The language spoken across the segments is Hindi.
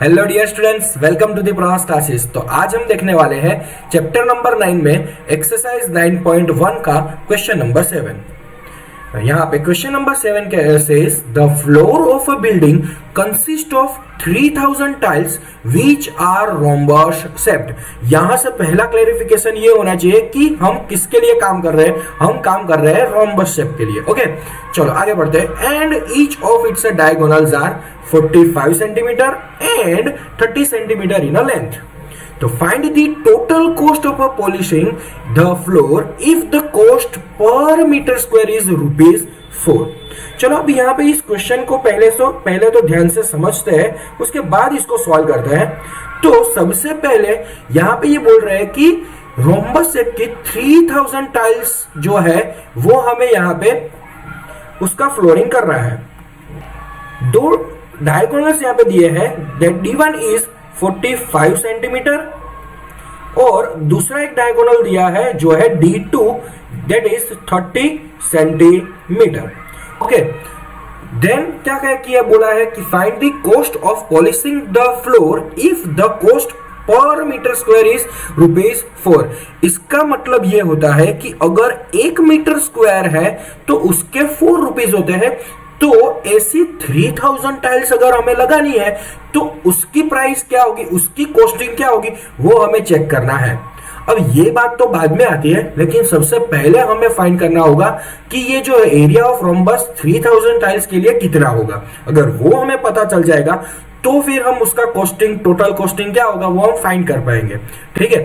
Hello dear students, welcome to the Pravas classes. तो आज हम देखने वाले हैं चैप्टर नंबर 9 में एक्सरसाइज 9.1 का क्वेश्चन नंबर 7। यहाँ पे क्वेश्चन नंबर 7 के says the floor of a building consist of 3000 tiles which are rhombus shaped. यहां से पहला क्लेरिफिकेशन ये होना चाहिए कि हम किसके लिए काम कर रहे हैं। हम काम कर रहे हैं रोम्बस शेप के लिए। ओके, चलो आगे बढ़ते हैं। And each of its diagonals are 45 centimetre and 30 centimetre in a length. तो find the total cost of polishing the floor if the cost per metre square is ₹4। चलो अब यहाँ पे इस क्वेश्चन को पहले तो ध्यान से समझते हैं, उसके बाद इसको सॉल्व करते हैं। तो सबसे पहले यहाँ पे ये बोल रहे हैं कि रोम्बस शेप की 3000 टाइल्स जो है वो हमें यहाँ पे उसका फ्लोरिंग करना है। दो डायगोनल्स यहाँ पे दिए हैं, दैट D1 इज 45 सेंटीमीटर और दूसरा एक डायगोनल दिया है जो है D2 that is 30 centimetre. Okay, then क्या किया, बोला है कि find the cost of polishing the floor if the cost per metre square is ₹4। इसका मतलब यह होता है कि अगर 1 मीटर स्क्वायर है तो उसके ₹4 होते हैं। तो ऐसी 3000 टाइल्स अगर हमें लगानी है तो उसकी प्राइस क्या होगी, उसकी कॉस्टिंग क्या होगी, वो हमें चेक करना है। अब ये बात तो बाद में आती है, लेकिन सबसे पहले हमें फाइंड करना होगा कि ये जो एरिया ऑफ रोम्बस 3000 टाइल्स के लिए कितना होगा। अगर वो हमें पता चल जाएगा तो फिर हम उसका कॉस्टिंग, टोटल कॉस्टिंग क्या होगा वो हम फाइंड कर पाएंगे। ठीक है,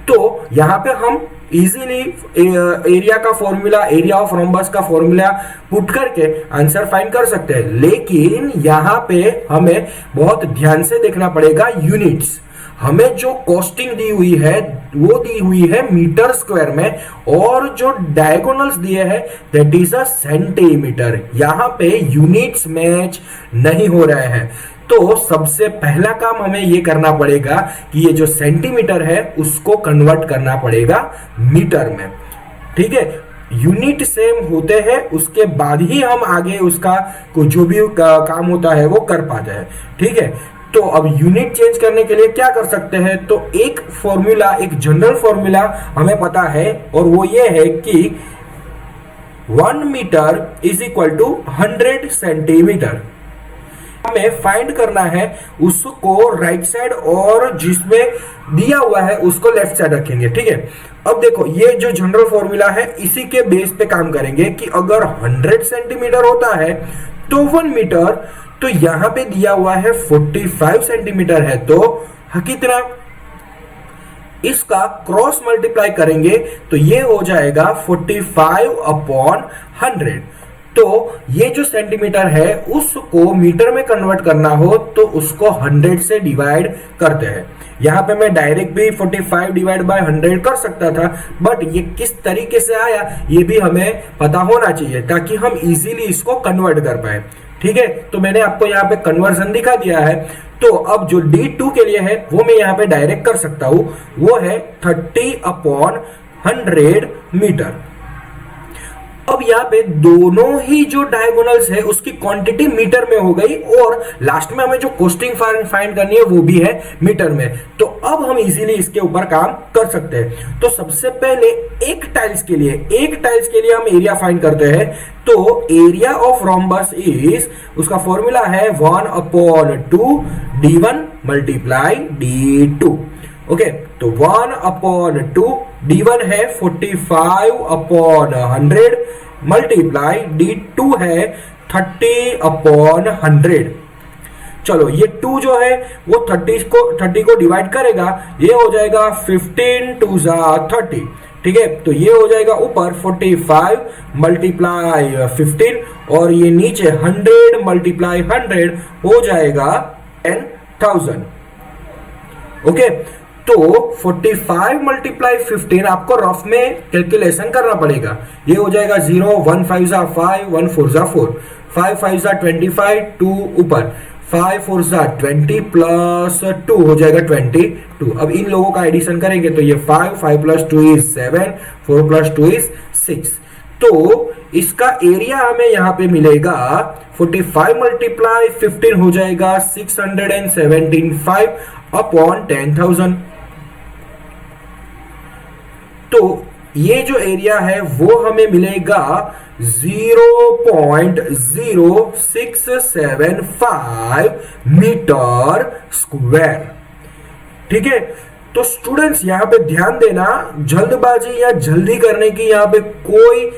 तो यहां पे हम इजीली एरिया का फॉर्मूला, एरिया ऑफ रोम्बस का फॉर्मूला पुट करके आंसर फाइंड कर सकते हैं। लेकिन यहां पे हमें बहुत ध्यान से देखना पड़ेगा यूनिट्स। हमें जो कॉस्टिंग दी हुई है वो दी हुई है मीटर स्क्वायर में, और जो डायगोनल्स दिए हैं दैट इज अ सेंटीमीटर। यहां पे यूनिट्स मैच नहीं हो रहे हैं। तो सबसे पहला काम हमें ये करना पड़ेगा कि ये जो सेंटीमीटर है उसको कन्वर्ट करना पड़ेगा मीटर में। ठीक है, यूनिट सेम होते हैं उसके बाद ही हम आगे उसका जो भी काम होता है वो कर पाते हैं। ठीक है, तो अब यूनिट चेंज करने के लिए क्या कर सकते हैं, तो एक फॉर्मूला, एक जनरल फॉर्मूला हमें पता है और वो ये है कि 1 metre is equal to 100 centimetre. हमें फाइंड करना है उसको राइट साइड और जिसमें दिया हुआ है उसको लेफ्ट साइड रखेंगे। ठीक है, अब देखो ये जो जनरल फॉर्मूला है इसी के बेस पे काम करेंगे कि अगर 100 सेंटीमीटर होता है तो 1 मीटर, तो यहां पे दिया हुआ है 45 सेंटीमीटर है, तो कितना, इसका क्रॉस मल्टीप्लाई करेंगे तो ये हो जाएगा 45/100। तो ये जो सेंटीमीटर है उसको मीटर में कन्वर्ट करना हो तो उसको 100 से डिवाइड करते हैं। यहां पे मैं डायरेक्ट भी 45 डिवाइड बाय 100 कर सकता था, बट ये किस तरीके से आया ये भी हमें पता होना चाहिए ताकि हम इजीली इसको कन्वर्ट कर पाए। ठीक है, तो मैंने आपको यहाँ पे कन्वर्जन दिखा दिया है। तो अब जो D2 के लिए है वो मैं यहाँ पे डायरेक्ट कर सकता हूं, वो है 30/100 मीटर। अब यहाँ पे दोनों ही जो डायगोनल्स है उसकी क्वांटिटी मीटर में हो गई और लास्ट में हमें जो कॉस्टिंग फाइंड करनी है वो भी है मीटर में। तो अब हम इजीली इसके ऊपर काम कर सकते हैं। तो सबसे पहले एक टाइल्स के लिए हम एरिया फाइंड करते हैं। तो एरिया ऑफ रोम्बस इज, उसका फॉर्मूला है 1/2 D1 मल्टीप्लाई D2। ओके, तो 1/2 D1 है 45/100 मल्टीप्लाई D2 है 30/100। चलो ये 2 जो है वो 30 को डिवाइड करेगा, ये हो जाएगा 15 2 30। ठीक है, तो ये हो जाएगा ऊपर 45 मल्टीप्लाई 15 और ये नीचे 100 मल्टीप्लाई 100 हो जाएगा 10,000। ओके, तो 45 मल्टीप्लाई 15 आपको रफ में कैलकुलेशन करना पड़ेगा। ये हो जाएगा 0 1 5 जा 5 1 4 जा 4 5 5 जा 25 2 ऊपर 5 4 जा 20 प्लस 2 हो जाएगा 22। अब इन लोगों का एडिशन करेंगे तो ये 5 5 प्लस 2 इज 7 4 प्लस 2 इज 6। तो इसका एरिया हमें यहाँ पे मिलेगा 45 मल्टीप्लाई 15 हो जाएगा 675 अपॉन 10,000। तो ये जो एरिया है वो हमें मिलेगा 0.0675 मीटर स्क्वायर। ठीक है, तो स्टूडेंट्स यहां पे ध्यान देना, जल्दबाजी या जल्दी करने की यहां पे कोई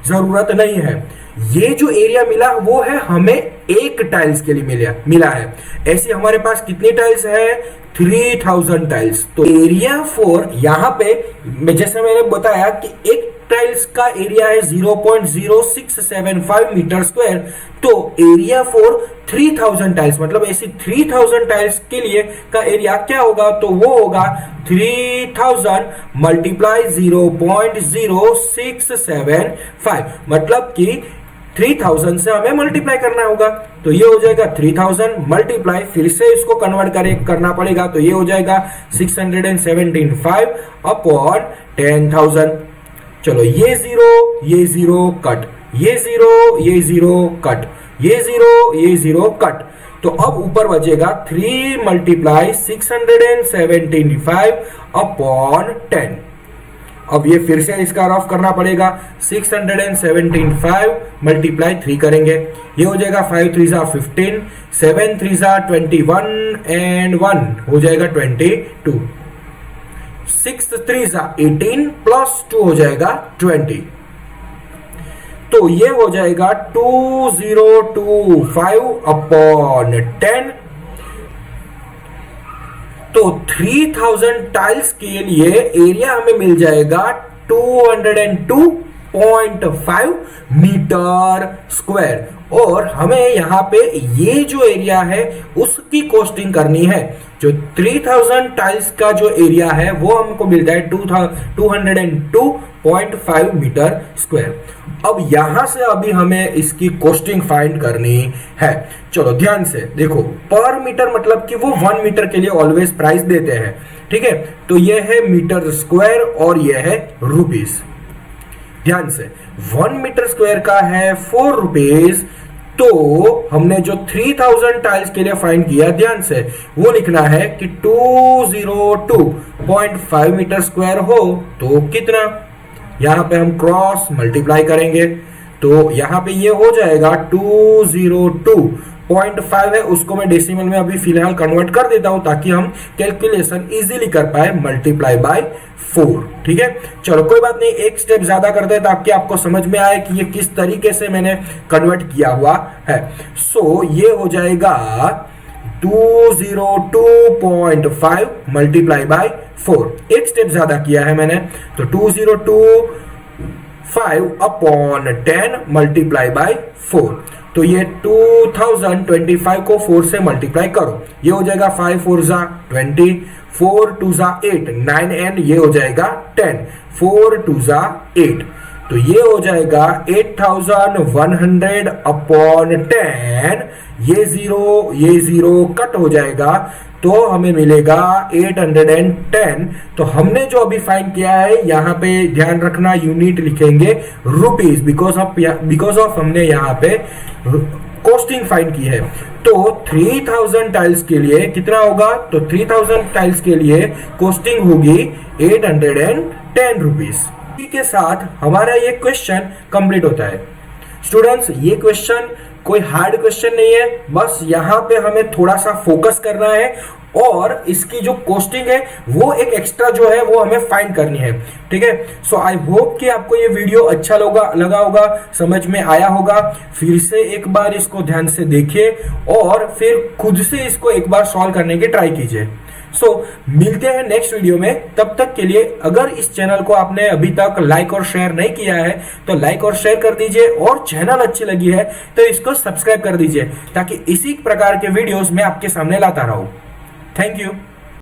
जरूरत नहीं है। ये जो एरिया मिला वो है हमें एक टाइल्स के लिए मिला है। ऐसे हमारे पास कितनी टाइल्स है? 3000 टाइल्स। तो एरिया फॉर यहाँ पे जैसे मैंने बताया कि एक टाइल्स का एरिया है 0.0675 मीटर स्क्वायर। तो एरिया फॉर 3000 टाइल्स मतलब ऐसी 3000 टाइल्स के लिए का एरिया क्या होगा? तो वो होगा 3000 मल्टीप्लाई 0.0675 मतलब कि 3000 से हमें मल्टीप्लाई करना होगा। तो ये हो जाएगा 3000 मल्टीप्लाई, फिर से इसको कन्वर्ट करना पड़ेगा। तो ये हो जाएगा 675 अपॉन 10,000। चलो ये जीरो कट, ये जीरो कट, ये जीरो कट। तो अब ऊपर बचेगा 3 मल्टीप्लाई 675 अपॉन 10। अब ये फिर से इसका रफ करना पड़ेगा। 675 मल्टीप्लाई 3 करेंगे, ये हो जाएगा 5 3 15, 7 3 21 एंड 1 हो जाएगा 22, 6 3 18 प्लस 2 हो जाएगा 20। तो ये हो जाएगा 2025 अपॉन 10। तो 3000 टाइल्स के लिए एरिया हमें मिल जाएगा 202.5 मीटर स्क्वायर। और हमें यहाँ पे ये जो एरिया है उसकी कॉस्टिंग करनी है। जो 3000 टाइल्स का जो एरिया है वो हमको मिलता है 202.5 मीटर स्क्वायर। अब यहां से अभी हमें इसकी कॉस्टिंग फाइंड करनी है। चलो ध्यान से देखो, पर मीटर मतलब कि वो 1 मीटर के लिए ऑलवेज प्राइस देते हैं। ठीक है, तो ये है मीटर स्क्वायर और ये है रुपीस। ध्यान से 1 मीटर स्क्वायर का है 4 रुपीज। तो हमने जो 3000 टाइल्स के लिए फाइंड किया, ध्यान से वो लिखना है कि 202.5 मीटर स्क्वायर हो तो कितना, यहां पे हम क्रॉस मल्टीप्लाई करेंगे। तो यहां पे ये हो जाएगा 202.5 है, उसको मैं डेसिमल में अभी फिलहाल कन्वर्ट कर देता हूं ताकि हम कैलकुलेशन इजीली कर पाए, मल्टीप्लाई बाय 4। ठीक है, चलो कोई बात नहीं, एक स्टेप ज्यादा करते हैं ताकि आपको समझ में आए कि ये किस तरीके से मैंने कन्वर्ट किया हुआ है। सो ये हो जाएगा 202.5 मल्टीप्लाई बाय 4। एक स्टेप ज्यादा किया है मैंने, तो 202.5 अपॉन 10 मल्टीप्लाई बाय 4। तो ये 2025 को 4 से मल्टीप्लाई करो, ये हो जाएगा 5 4 20, 4 2 8 9 एंड ये हो जाएगा 10, 4 2 8। तो ये हो जाएगा 8100 अपॉन 10। ये जीरो कट हो जाएगा तो हमें मिलेगा 810। तो हमने जो अभी फाइंड किया है, यहाँ पे ध्यान रखना यूनिट लिखेंगे रुपीज, बिकॉज ऑफ हमने यहाँ पे कॉस्टिंग फाइंड की है। तो 3000 टाइल्स के लिए कितना होगा? तो 3000 टाइल्स के लिए कॉस्टिंग होगी 810 रुपीज। के साथ हमारा ये क्वेश्चन कंप्लीट होता है। स्टूडेंट्स, ये क्वेश्चन कोई हार्ड क्वेश्चन नहीं है, बस यहाँ पे हमें थोड़ा सा फोकस करना है और इसकी जो कॉस्टिंग है वो एक एक्स्ट्रा जो है वो हमें फाइंड करनी है। ठीक है, सो आई होप कि आपको ये वीडियो अच्छा लगा होगा, समझ में आया होगा। फिर से एक बार इसको ध्यान से देखिए और फिर खुद से इसको एक बार सॉल्व करने की ट्राई कीजिए। मिलते हैं नेक्स्ट वीडियो में। तब तक के लिए अगर इस चैनल को आपने अभी तक लाइक और शेयर नहीं किया है तो लाइक और शेयर कर दीजिए, और चैनल अच्छी लगी है तो इसको सब्सक्राइब कर दीजिए ताकि इसी प्रकार के वीडियोस मैं आपके सामने लाता रहूं। Thank you.